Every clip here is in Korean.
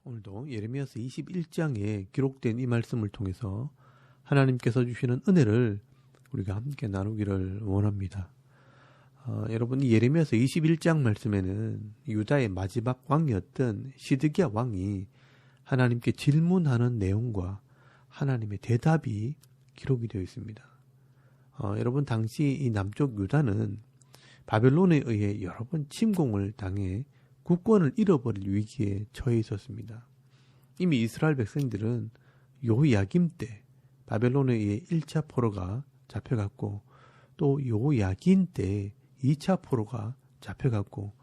오늘도 예레미야서 21장에 기록된 이 말씀을 통해서 하나님께서 주시는 은혜를 우리가 함께 나누기를 원합니다. 여러분, 이 예레미야서 21장 말씀에는 유다의 마지막 왕이었던 시드기야 왕이 하나님께 질문하는 내용과 하나님의 대답이 기록이 되어 있습니다. 여러분, 당시 이 남쪽 유다는 바벨론에 의해 여러 번 침공을 당해 국권을 잃어버릴 위기에 처해 있었습니다. 이미 이스라엘 백성들은 요야김 때 바벨론에 의해 1차 포로가 잡혀갔고, 또 요야긴 때 2차 포로가 잡혀갔고,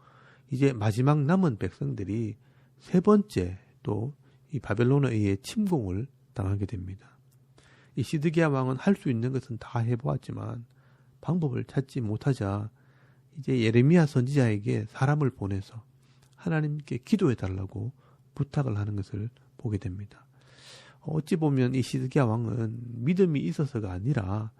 이제 마지막 남은 백성들이 세 번째 또 이 바벨론에 의해 침공을 당하게 됩니다. 이 시드기야 왕은 할 수 있는 것은 다 해보았지만 방법을 찾지 못하자 이제 예레미야 선지자에게 사람을 보내서 하나님께 기도해 달라고 부탁을 하는 것을 보게 됩니다. 어찌 보면 이 시드기야 왕은 믿음이 있어서가 아니라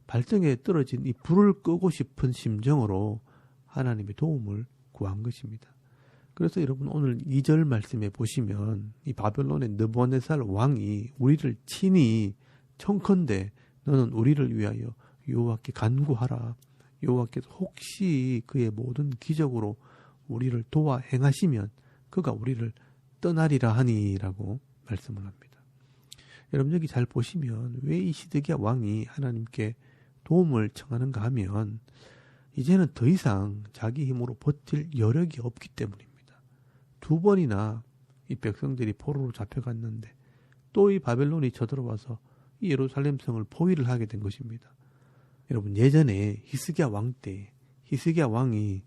발등에 떨어진 이 불을 끄고 싶은 심정으로 하나님의 도움을 구한 것입니다. 그래서 여러분, 오늘 2절 말씀에 보시면 이 바벨론의 느부갓네살 왕이 우리를 친히 청컨대 너는 우리를 위하여 여호와께 간구하라. 여호와께서 혹시 그의 모든 기적으로 우리를 도와 행하시면 그가 우리를 떠나리라 하니라고 말씀을 합니다. 여러분, 여기 잘 보시면 왜 이 시드기야 왕이 하나님께 도움을 청하는가 하면 이제는 더 이상 자기 힘으로 버틸 여력이 없기 때문입니다. 2번이나 이 백성들이 포로로 잡혀갔는데 또 이 바벨론이 쳐들어와서 이 예루살렘 성을 포위를 하게 된 것입니다. 여러분, 예전에 히스기야 왕 때 히스기야 왕이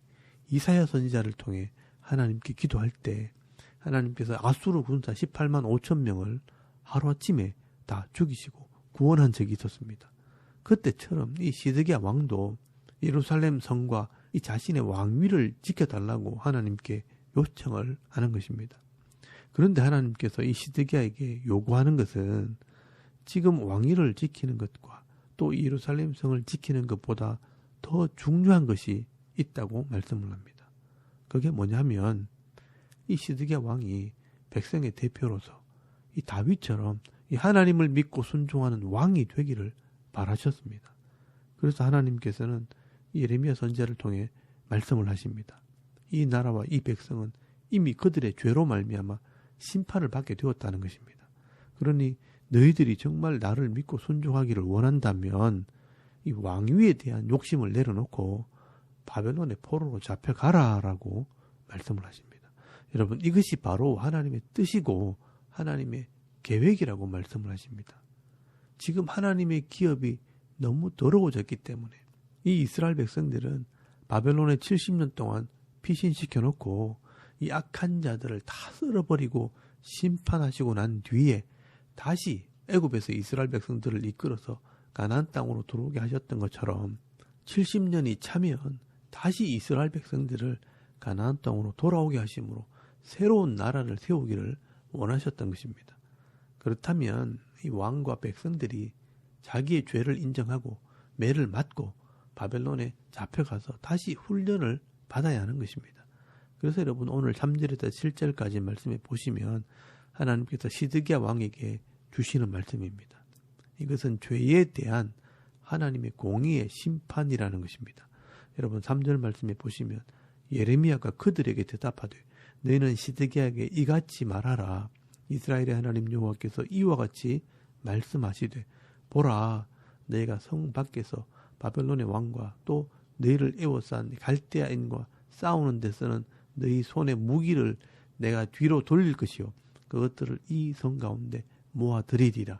이사야 선지자를 통해 하나님께 기도할 때 하나님께서 아수르 군사 18만 5천 명을 하루아침에 다 죽이시고 구원한 적이 있었습니다. 그때처럼 이 시드기야 왕도 예루살렘 성과 이 자신의 왕위를 지켜달라고 하나님께 요청을 하는 것입니다. 그런데 하나님께서 이 시드기야에게 요구하는 것은 지금 왕위를 지키는 것과 또 예루살렘 성을 지키는 것보다 더 중요한 것이 있다고 말씀을 합니다. 그게 뭐냐면 이 시드기야 왕이 백성의 대표로서 이 다윗처럼 이 하나님을 믿고 순종하는 왕이 되기를 바라셨습니다. 그래서 하나님께서는 예레미야 선지자를 통해 말씀을 하십니다. 이 나라와 이 백성은 이미 그들의 죄로 말미암아 심판을 받게 되었다는 것입니다. 그러니 너희들이 정말 나를 믿고 순종하기를 원한다면 이 왕위에 대한 욕심을 내려놓고 바벨론의 포로로 잡혀가라라고 말씀을 하십니다. 여러분, 이것이 바로 하나님의 뜻이고 하나님의 계획이라고 말씀을 하십니다. 지금 하나님의 기업이 너무 더러워졌기 때문에 이 이스라엘 백성들은 바벨론에 70년 동안 피신시켜놓고 이 악한 자들을 다 쓸어버리고 심판하시고 난 뒤에 다시 애굽에서 이스라엘 백성들을 이끌어서 가나안 땅으로 들어오게 하셨던 것처럼 70년이 차면 다시 이스라엘 백성들을 가나안 땅으로 돌아오게 하심으로 새로운 나라를 세우기를 원하셨던 것입니다. 그렇다면 이 왕과 백성들이 자기의 죄를 인정하고 매를 맞고 바벨론에 잡혀가서 다시 훈련을 받아야 하는 것입니다. 그래서 여러분, 오늘 3절에서 7절까지 말씀해 보시면 하나님께서 시드기야 왕에게 주시는 말씀입니다. 이것은 죄에 대한 하나님의 공의의 심판이라는 것입니다. 여러분, 3절 말씀해 보시면 예레미야가 그들에게 대답하되 너희는 시드기야에게 이같이 말하라. 이스라엘의 하나님 여호와께서 이와 같이 말씀하시되 보라, 너희가 성 밖에서 바벨론의 왕과 또 너희를 에워싼 갈대아인과 싸우는 데서는 너희 손의 무기를 내가 뒤로 돌릴 것이요 그것들을 이 성 가운데 모아들이리라.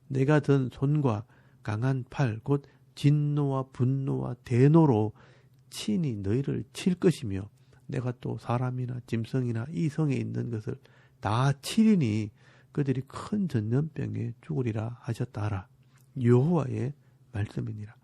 내가 든 손과 강한 팔 곧 진노와 분노와 대노로 친히 너희를 칠 것이며 내가 또 사람이나 짐승이나 이 성에 있는 것을 다 치리니 그들이 큰 전염병에 죽으리라 하셨다 하라. 여호와의 말씀이니라.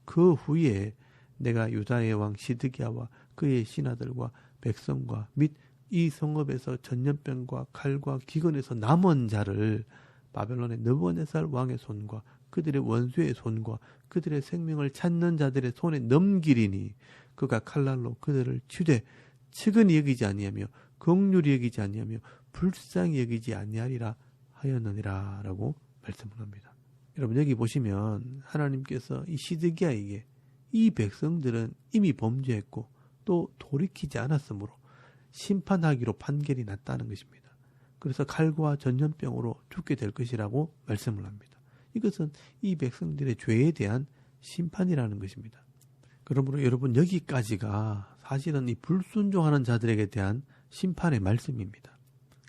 그 후에 내가 유다의 왕 시드기야와 그의 신하들과 백성과 및 이 성읍에서 전염병과 칼과 기근에서 남은 자를 바벨론의 느부갓네살 왕의 손과 그들의 원수의 손과 그들의 생명을 찾는 자들의 손에 넘기리니 그가 칼날로 그들을 치되 측은히 여기지 아니하며 긍휼히 여기지 아니하며 불쌍히 여기지 아니하리라 하였느니라 라고 말씀을 합니다. 여러분 여기 보시면 하나님께서 이 시드기야에게 이 백성들은 이미 범죄했고 또 돌이키지 않았으므로 심판하기로 판결이 났다는 것입니다. 그래서 칼과 전염병으로 죽게 될 것이라고 말씀을 합니다. 이것은 이 백성들의 죄에 대한 심판이라는 것입니다. 그러므로 여러분 여기까지가 사실은 이 불순종하는 자들에게 대한 심판의 말씀입니다.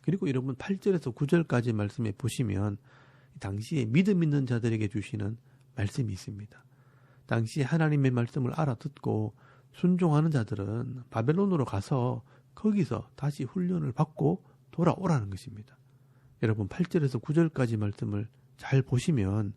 그리고 여러분 8절에서 9절까지 말씀에 보시면 당시에 믿음 있는 자들에게 주시는 말씀이 있습니다. 당시 하나님의 말씀을 알아듣고 순종하는 자들은 바벨론으로 가서 거기서 다시 훈련을 받고 돌아오라는 것입니다. 여러분 8절에서 9절까지 말씀을 잘 보시면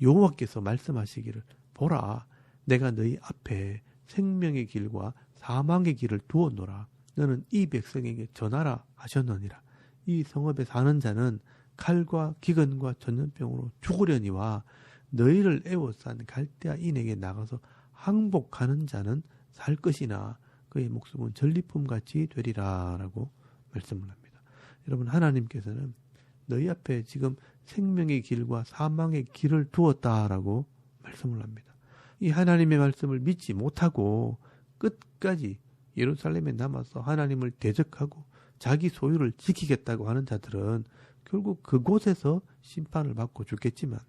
여호와께서 말씀하시기를 보라 내가 너희 앞에 생명의 길과 사망의 길을 두었노라 너는 이 백성에게 전하라 하셨느니라. 이 성읍에 사는 자는 칼과 기근과 전염병으로 죽으려니와 너희를 애워싼 갈대아인에게 나가서 항복하는 자는 살 것이나 그의 목숨은 전리품같이 되리라 라고 말씀을 합니다. 여러분 하나님께서는 너희 앞에 지금 생명의 길과 사망의 길을 두었다라고 말씀을 합니다. 이 하나님의 말씀을 믿지 못하고 끝까지 예루살렘에 남아서 하나님을 대적하고 자기 소유를 지키겠다고 하는 자들은 결국 그곳에서 심판을 받고 죽겠지만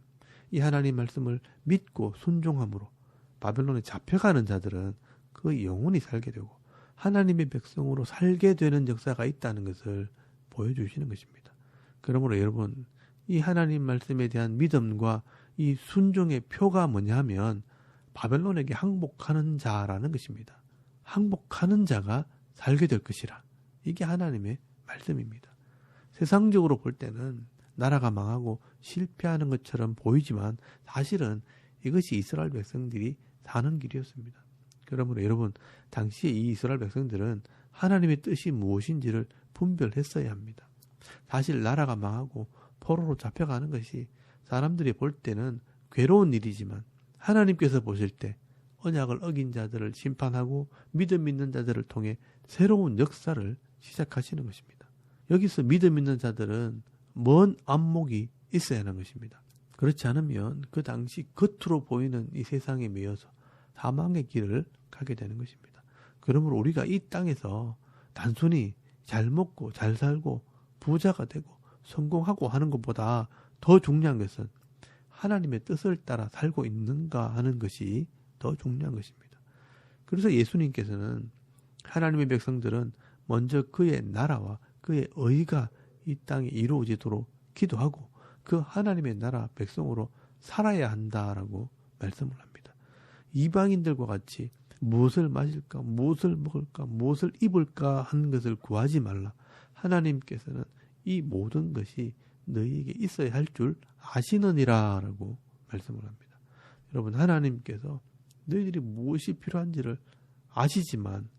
이 하나님 말씀을 믿고 순종함으로 바벨론에 잡혀가는 자들은 그 영원히 살게 되고 하나님의 백성으로 살게 되는 역사가 있다는 것을 보여주시는 것입니다. 그러므로 여러분 이 하나님 말씀에 대한 믿음과 이 순종의 표가 뭐냐 하면 바벨론에게 항복하는 자라는 것입니다. 항복하는 자가 살게 될 것이라. 이게 하나님의 말씀입니다. 세상적으로 볼 때는 나라가 망하고 실패하는 것처럼 보이지만 사실은 이것이 이스라엘 백성들이 사는 길이었습니다. 그러므로 여러분 당시에 이 이스라엘 백성들은 하나님의 뜻이 무엇인지를 분별했어야 합니다. 사실 나라가 망하고 포로로 잡혀가는 것이 사람들이 볼 때는 괴로운 일이지만 하나님께서 보실 때 언약을 어긴 자들을 심판하고 믿음 있는 자들을 통해 새로운 역사를 시작하시는 것입니다. 여기서 믿음 있는 자들은 먼 안목이 있어야 하는 것입니다. 그렇지 않으면 그 당시 겉으로 보이는 이 세상에 매여서 사망의 길을 가게 되는 것입니다. 그러므로 우리가 이 땅에서 단순히 잘 먹고 잘 살고 부자가 되고 성공하고 하는 것보다 더 중요한 것은 하나님의 뜻을 따라 살고 있는가 하는 것이 더 중요한 것입니다. 그래서 예수님께서는 하나님의 백성들은 먼저 그의 나라와 그의 의가 이 땅에 이루어지도록 기도하고 그 하나님의 나라 백성으로 살아야 한다라고 말씀을 합니다. 이방인들과 같이 무엇을 마실까, 무엇을 먹을까, 무엇을 입을까 하는 것을 구하지 말라. 하나님께서는 이 모든 것이 너희에게 있어야 할 줄 아시느니라 라고 말씀을 합니다. 여러분 하나님께서 너희들이 무엇이 필요한지를 아시지만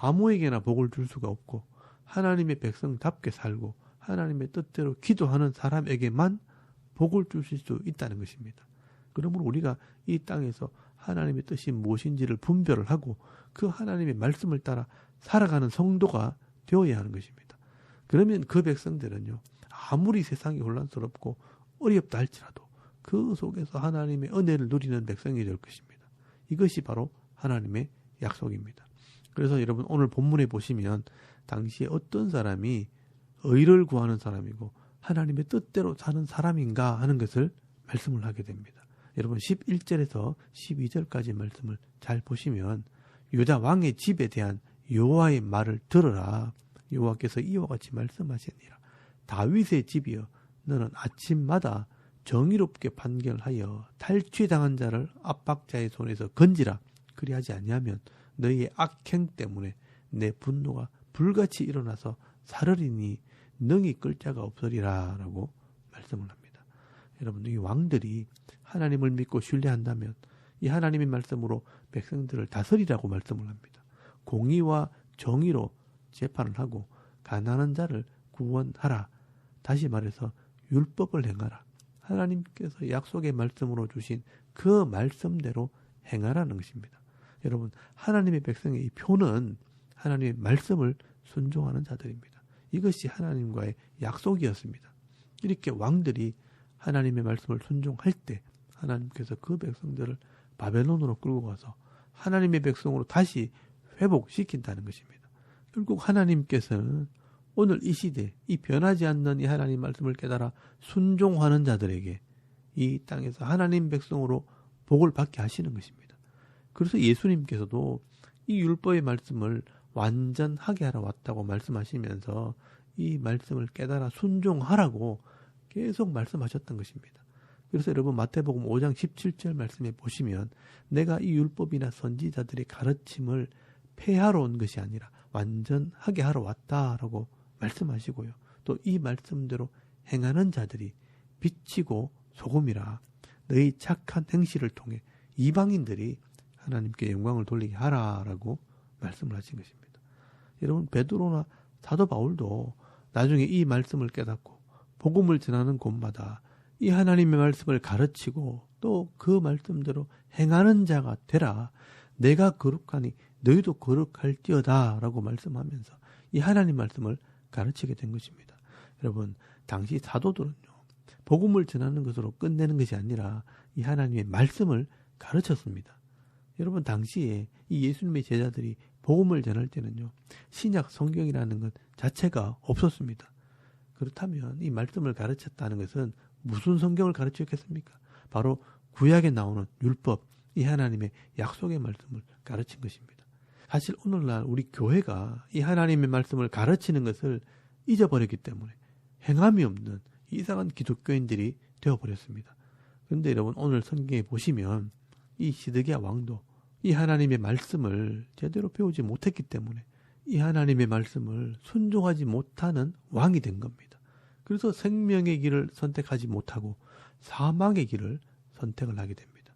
아무에게나 복을 줄 수가 없고 하나님의 백성답게 살고 하나님의 뜻대로 기도하는 사람에게만 복을 주실 수 있다는 것입니다. 그러므로 우리가 이 땅에서 하나님의 뜻이 무엇인지를 분별을 하고 그 하나님의 말씀을 따라 살아가는 성도가 되어야 하는 것입니다. 그러면 그 백성들은요, 아무리 세상이 혼란스럽고 어렵다 할지라도 그 속에서 하나님의 은혜를 누리는 백성이 될 것입니다. 이것이 바로 하나님의 약속입니다. 그래서 여러분 오늘 본문에 보시면 당시에 어떤 사람이 의를 구하는 사람이고 하나님의 뜻대로 사는 사람인가 하는 것을 말씀을 하게 됩니다. 여러분 11절에서 12절까지 말씀을 잘 보시면 유다 왕의 집에 대한 여호와의 말을 들으라. 여호와께서 이와 같이 말씀하시니라. 다윗의 집이여 너는 아침마다 정의롭게 판결하여 탈취당한 자를 압박자의 손에서 건지라. 그리하지 아니하면 너희의 악행 때문에 내 분노가 불같이 일어나서 사르리니 능히 끌 자가 없으리라 라고 말씀을 합니다. 여러분 이 왕들이 하나님을 믿고 신뢰한다면 이 하나님의 말씀으로 백성들을 다스리라고 말씀을 합니다. 공의와 정의로 재판을 하고 가난한 자를 구원하라. 다시 말해서 율법을 행하라. 하나님께서 약속의 말씀으로 주신 그 말씀대로 행하라는 것입니다. 여러분, 하나님의 백성의 이 표는 하나님의 말씀을 순종하는 자들입니다. 이것이 하나님과의 약속이었습니다. 이렇게 왕들이 하나님의 말씀을 순종할 때 하나님께서 그 백성들을 바벨론으로 끌고 가서 하나님의 백성으로 다시 회복시킨다는 것입니다. 결국 하나님께서는 오늘 이 시대, 이 변하지 않는 이 하나님 말씀을 깨달아 순종하는 자들에게 이 땅에서 하나님 백성으로 복을 받게 하시는 것입니다. 그래서 예수님께서도 이 율법의 말씀을 완전하게 하러 왔다고 말씀하시면서 이 말씀을 깨달아 순종하라고 계속 말씀하셨던 것입니다. 그래서 여러분 마태복음 5장 17절 말씀에 보시면 내가 이 율법이나 선지자들의 가르침을 폐하러 온 것이 아니라 완전하게 하러 왔다라고 말씀하시고요. 또 이 말씀대로 행하는 자들이 빛이고 소금이라 너희 착한 행실을 통해 이방인들이 하나님께 영광을 돌리게 하라라고 말씀을 하신 것입니다. 여러분 베드로나 사도 바울도 나중에 이 말씀을 깨닫고 복음을 전하는 곳마다 이 하나님의 말씀을 가르치고 또 그 말씀대로 행하는 자가 되라. 내가 거룩하니 너희도 거룩할지어다 라고 말씀하면서 이 하나님 말씀을 가르치게 된 것입니다. 여러분 당시 사도들은요 복음을 전하는 것으로 끝내는 것이 아니라 이 하나님의 말씀을 가르쳤습니다. 여러분 당시에 이 예수님의 제자들이 복음을 전할 때는요 신약 성경이라는 것 자체가 없었습니다. 그렇다면 이 말씀을 가르쳤다는 것은 무슨 성경을 가르쳤겠습니까? 바로 구약에 나오는 율법, 이 하나님의 약속의 말씀을 가르친 것입니다. 사실 오늘날 우리 교회가 이 하나님의 말씀을 가르치는 것을 잊어버렸기 때문에 행함이 없는 이상한 기독교인들이 되어버렸습니다. 그런데 여러분 오늘 성경에 보시면 이 시드기야 왕도 이 하나님의 말씀을 제대로 배우지 못했기 때문에 이 하나님의 말씀을 순종하지 못하는 왕이 된 겁니다. 그래서 생명의 길을 선택하지 못하고 사망의 길을 선택을 하게 됩니다.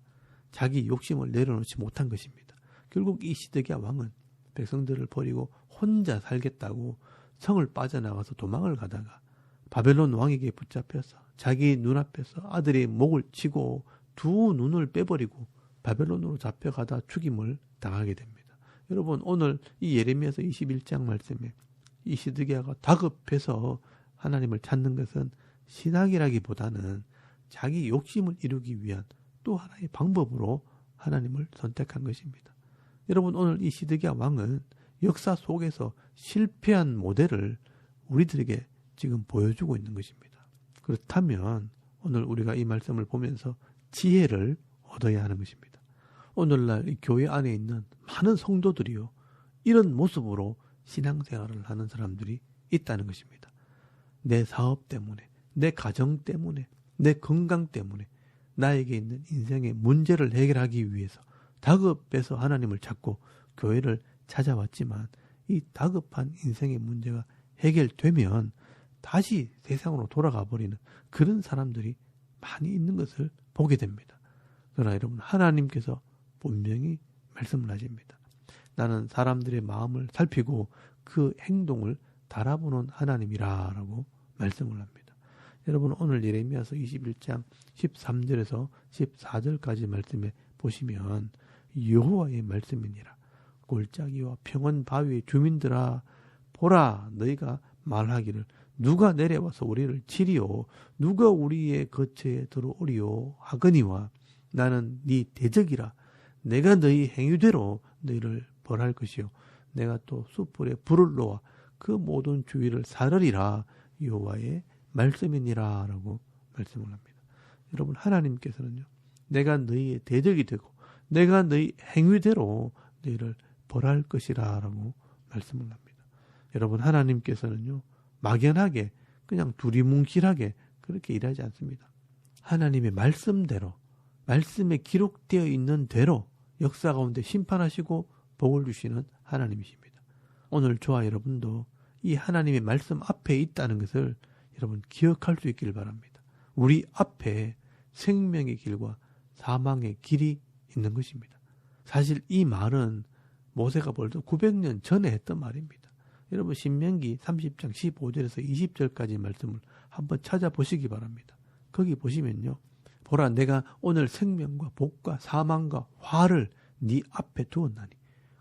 자기 욕심을 내려놓지 못한 것입니다. 결국 이 시드기야 왕은 백성들을 버리고 혼자 살겠다고 성을 빠져나가서 도망을 가다가 바벨론 왕에게 붙잡혀서 자기 눈앞에서 아들의 목을 치고 두 눈을 빼버리고 바벨론으로 잡혀가다 죽임을 당하게 됩니다. 여러분 오늘 이 예레미야서 21장 말씀에 이 시드기야가 다급해서 하나님을 찾는 것은 신앙이라기보다는 자기 욕심을 이루기 위한 또 하나의 방법으로 하나님을 선택한 것입니다. 여러분 오늘 이 시드기야 왕은 역사 속에서 실패한 모델을 우리들에게 지금 보여주고 있는 것입니다. 그렇다면 오늘 우리가 이 말씀을 보면서 지혜를 얻어야 하는 것입니다. 오늘날 이 교회 안에 있는 많은 성도들이요 이런 모습으로 신앙생활을 하는 사람들이 있다는 것입니다. 내 사업 때문에, 내 가정 때문에, 내 건강 때문에 나에게 있는 인생의 문제를 해결하기 위해서 다급해서 하나님을 찾고 교회를 찾아왔지만 이 다급한 인생의 문제가 해결되면 다시 세상으로 돌아가 버리는 그런 사람들이 많이 있는 것을 보게 됩니다. 그러나 여러분 하나님께서 분명히 말씀을 하십니다. 나는 사람들의 마음을 살피고 그 행동을 달아보는 하나님이라고 말씀을 합니다. 여러분 오늘 예레미야서 21장 13절에서 14절까지 말씀에 보시면 여호와의 말씀이니라. 골짜기와 평원 바위의 주민들아 보라 너희가 말하기를 누가 내려와서 우리를 치리요 누가 우리의 거처에 들어오리요 하거니와 나는 네 대적이라 내가 너희 행위대로 너희를 벌할 것이요 내가 또 숯불에 불을 놓아 그 모든 주위를 사르리라 여호와의 말씀이니라 라고 말씀을 합니다. 여러분 하나님께서는요 내가 너희의 대적이 되고 내가 너희 행위대로 너희를 벌할 것이라 라고 말씀을 합니다. 여러분 하나님께서는요 막연하게 그냥 두리뭉실하게 그렇게 일하지 않습니다. 하나님의 말씀대로 말씀에 기록되어 있는 대로 역사 가운데 심판하시고 복을 주시는 하나님이십니다. 오늘 저와 여러분도 이 하나님의 말씀 앞에 있다는 것을 여러분 기억할 수 있기를 바랍니다. 우리 앞에 생명의 길과 사망의 길이 있는 것입니다. 사실 이 말은 모세가 벌써 900년 전에 했던 말입니다. 여러분 신명기 30장 15절에서 20절까지 말씀을 한번 찾아보시기 바랍니다. 거기 보시면요. 보라, 내가 오늘 생명과 복과 사망과 화를 네 앞에 두었나니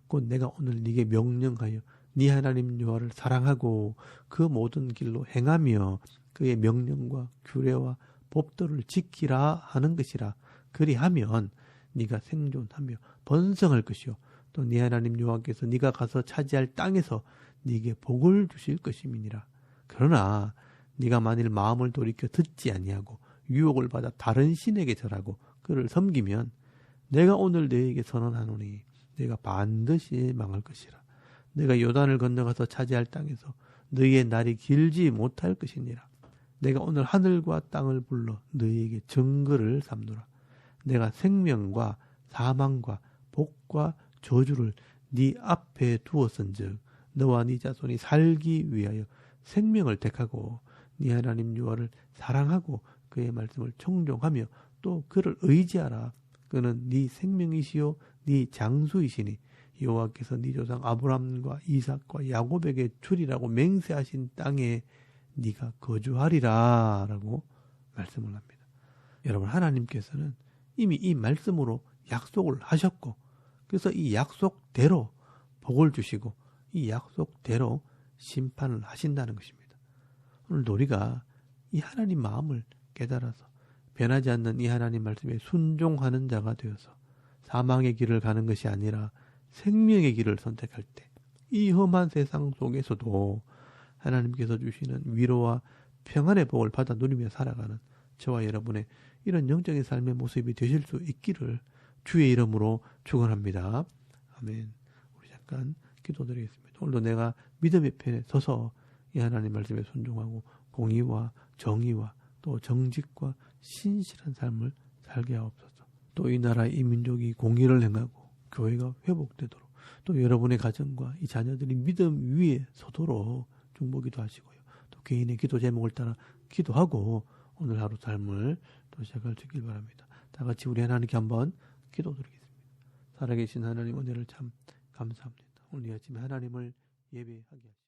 곧 내가 오늘 네게 명령하여 네 하나님 여호와를 사랑하고 그 모든 길로 행하며 그의 명령과 규례와 법도를 지키라 하는 것이라. 그리하면 네가 생존하며 번성할 것이요 또 네 하나님 여호와께서 네가 가서 차지할 땅에서 네게 복을 주실 것임이니라. 그러나 네가 만일 마음을 돌이켜 듣지 아니하고 유혹을 받아 다른 신에게 절하고 그를 섬기면 내가 오늘 너에게 선언하노니 내가 반드시 망할 것이라. 내가 요단을 건너가서 차지할 땅에서 너희의 날이 길지 못할 것이니라. 내가 오늘 하늘과 땅을 불러 너희에게 증거를 삼노라. 내가 생명과 사망과 복과 저주를 네 앞에 두었은즉 너와 네 자손이 살기 위하여 생명을 택하고 네 하나님 여호와를 사랑하고 그의 말씀을 청종하며 또 그를 의지하라. 그는 네 생명이시요 네 장수이시니 여호와께서 네 조상 아브람과 이삭과 야곱에게 주리라고 맹세하신 땅에 네가 거주하리라 라고 말씀을 합니다. 여러분, 하나님께서는 이미 이 말씀으로 약속을 하셨고 그래서 이 약속대로 복을 주시고 이 약속대로 심판을 하신다는 것입니다. 오늘도 우리가 이 하나님 마음을 깨달아서 변하지 않는 이 하나님 말씀에 순종하는 자가 되어서 사망의 길을 가는 것이 아니라 생명의 길을 선택할 때 이 험한 세상 속에서도 하나님께서 주시는 위로와 평안의 복을 받아 누리며 살아가는 저와 여러분의 이런 영적인 삶의 모습이 되실 수 있기를 주의 이름으로 축원합니다. 아멘. 우리 잠깐 기도드리겠습니다. 오늘도 내가 믿음의 편에 서서 이 하나님 말씀에 순종하고 공의와 정의와 또 정직과 신실한 삶을 살게 하옵소서. 또 이 나라 이 민족이 공의를 행하고 교회가 회복되도록 또 여러분의 가정과 이 자녀들이 믿음 위에 서도록 중보기도 하시고요. 또 개인의 기도 제목을 따라 기도하고 오늘 하루 삶을 또 시작할 수 있길 바랍니다. 다 같이 우리 하나님께 한번 기도드리겠습니다. 살아계신 하나님 은혜를 참 감사합니다. 오늘 이 아침에 하나님을 예배하게 하시고